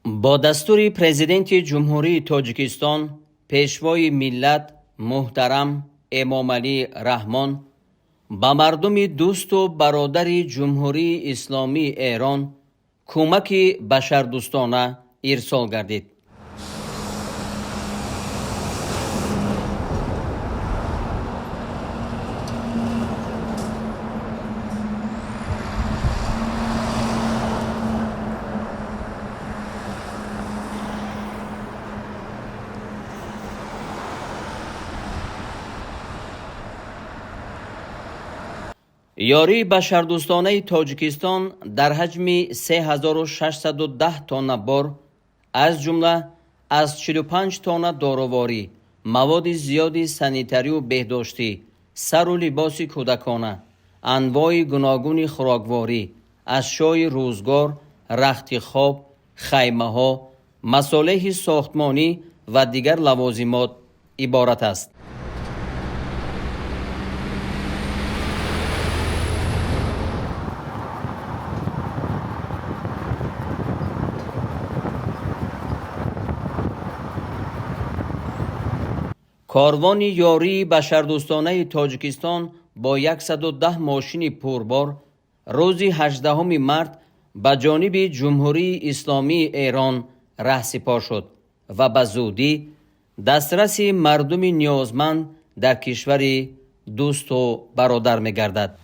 با دستور پرزیدنت جمهوری تاجیکستان، پیشوای ملت محترم امام علی رحمان با مردم دوست و برادری جمهوری اسلامی ایران کۆماکی بشردوستانه ارسال گردید. یاری بشردوستانه تاجیکستان در حجم 3610 تن بار از جمله از 45 تن دارواری، مواد زیادی سانیتری و بهداشتی، سر و لباس کودکانه، انواع گوناگون خوراکواری، اشیای روزگار، رخت خواب، خیمه ها، مصالح ساختمانی و دیگر لوازمات عبارت است. کاروان یاری بشردوستانه تاجیکستان با 110 ماشین پربار روز 18 مارس به جانب جمهوری اسلامی ایران رهسپار شد و به زودی دسترس مردم نیازمند در کشور دوست و برادر می گردد.